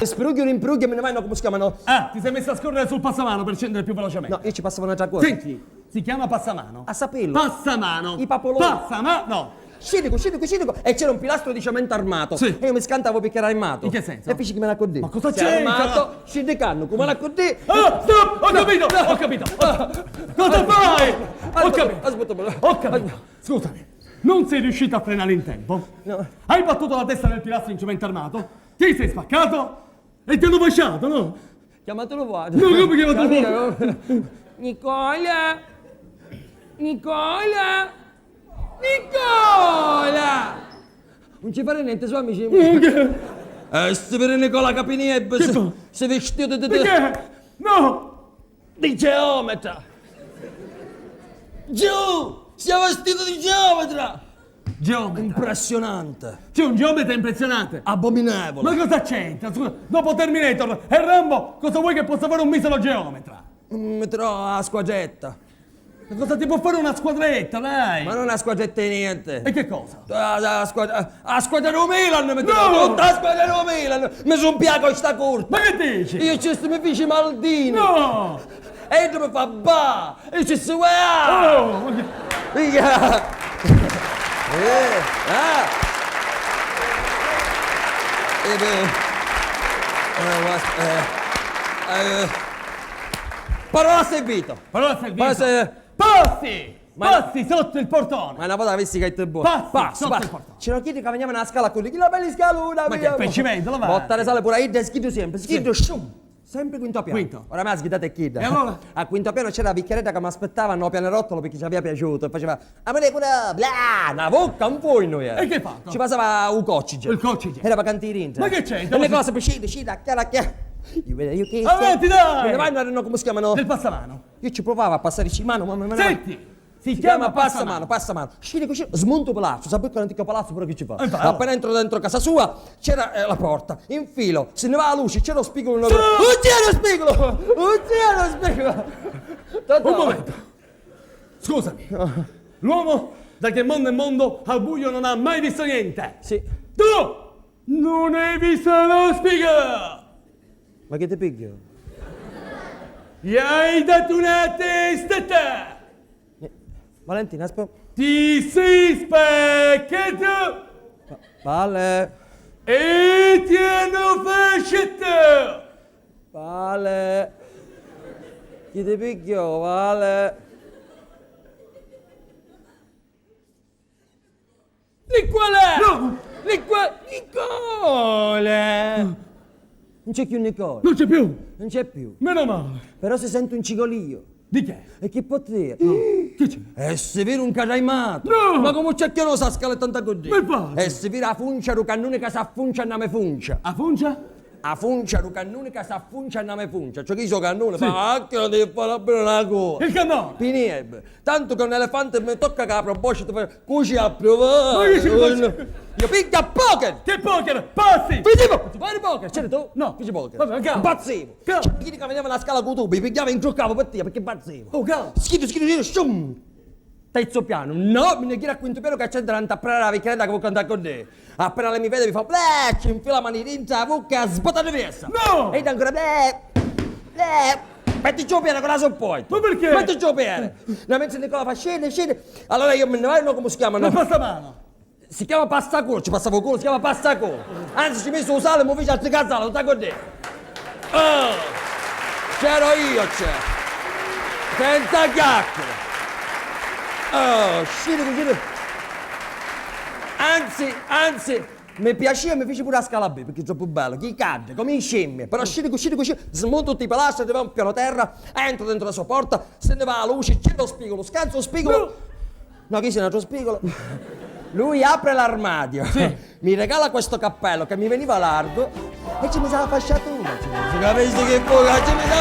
Spirughi un imprughi e me ne vanno, come si chiamano? Ah, ti sei messo a scorrere sul passamano per scendere più velocemente. No, io ci passavo un'altra cosa. Senti, si chiama passamano. A saperlo. Passamano. I papoloni. Passamano. No. Scidico. E c'era un pilastro di cemento armato. Sì. E io mi scantavo perché era armato. In che senso? E feci che me la codì. Ma cosa Si c'è? è armato, scidicanno, come la codì. Ah, stop! Ho capito! Ho capito! Cosa fai? Ho capito! Aspetta. Ho capito! Scusami, non sei riuscito a frenare in tempo? No. Hai battuto la testa nel pilastro in cemento armato? Ti sei spaccato? E ti hanno fasciato, no? Chiamatelo qua. No, come chiamatelo qua? Nicola! Non ci fare niente, suoi amici. Sti per Nicola Capinieb Che fa? si vestito di Perché? No! di geometra. Giù! Si è vestito di geometra! Geometra. Impressionante. C'è un geometra impressionante. Abominevole. Ma cosa c'entra? Scusa, dopo Terminator e Rambo, cosa vuoi che possa fare un misero geometra? Metterò a squadretta. Ma cosa ti può fare una squadretta, dai? Ma non a squadretta di niente. E che cosa? A squadra del Milan metterò. No! Tutta a squadra del Milan. Mi son piaco sta corta. Ma che dici? Io ci sto mi feci Maldini. No! E tu mi fa ba. E ci sto uea. Oh, ma che... Figa. Parola servito. Parola servita. Passa- Passi! Ma- Passi sotto il portone! Ma una volta avessi che è buono. Passi, sotto il portone. C'erano chiedi che venivano a scala con la bella scaluna. Ma che pescivento, lo va? Bottare sale pure io, schiddo sempre. Schiddo, shum. Sempre quinto piano. Quinto. Ora me la sghidata è chida. E allora? A quinto piano c'era la picchieretta che mi aspettava a pianerottolo perché ci aveva piaciuto. E faceva, a me quella, bla, una bocca, un po' noi. E che hai fatto? Ci passava un coccige. Il coccige. Era per cantirinta. Ma che c'è? E le cose, scida, chiara. Io che Avanti, dai! Me ne vanno, erano come si chiamano? Del passamano. Io ci provavo a passare in mano, ma Senti! si chiama passamano. Scende così, smonto palazzo, sapete che l'antico palazzo pure che ci fa? Infatti. Appena entro dentro casa sua c'era la porta, infilo, se ne va la luce, c'è lo spigolo. Non c'è lo spigolo! Un momento. Scusami. L'uomo da che mondo è mondo al buio non ha mai visto niente. Sì, Tu non hai visto lo spigolo! ma che ti piglio? Gli hai dato una testata! Valentina, aspetta. Ti sei spaccato Vale, e ti hanno fasciato! Vale. Chi ti piglio, Vale? Di qual è? No! Nicola! Non c'è più Nicola. Non c'è più! Non c'è più. Meno male! Però si sente un cigolio. Di che? E che può dire? Che c'è? È severo un caraimato. No! Ma come c'è che non sa scala tanta così? Ma infatti. È severo a funcia, un cannone che sa funcia a nome funcia. A funcia? A funcia, un cannone che sa funcia a nome funcia. Cioè che io so cannone, ma anche non devi fare bene una cosa. Il cannone! Pinieb. Tanto che un elefante mi tocca che apre boccia e fa cuci a provare. Ma che ci faccio? Io picchia a poker! Che poker! Passi! Fidiamo! Ti fai poker? C'eri tu? No. Fici poker. Vabbè, calma. Impazzivo. Calma. Cioè, chi che veniva alla scala con tu, mi pigliava in giocavo per te, perché impazzivo. Oh, calma! Schido, shum! Terzo piano, no, mi ne chiede a quinto piano che c'è davanti a prendere la vecchietta che vuol cantare con te. Appena lei mi vede mi fa bleh, ci infila la mano dentro la bocca, sbottata vessa. No! E ancora bleh. Metti giù piano con la sopporto. Ma perché? Metti giù piano. La mensa Nicola fa scende. Allora io me ne vai, no, come si chiama? Non No? passa mano! Si chiama passacolo, ci passavo culo, si chiama passacolo. Anzi, ci messo un sale e mi fece altri cazzate, non sta con te. Oh, c'ero io, c'è. Senza chiacchiere. Oh, scende. Anzi, mi piaceva, mi fece pure la scala B, perché è troppo bello. Chi cade, come in scimmie. Però scende così, smonto tutti i palazzi, arriva un piano terra, entro dentro la sua porta, se ne va la luce, c'è lo spigolo, scanso lo spigolo. No, chi se ne ha lo spigolo? Lui apre l'armadio, mi regala questo cappello che mi veniva largo e ci mi sa la fasciatura. Capisci che poi ci mi sa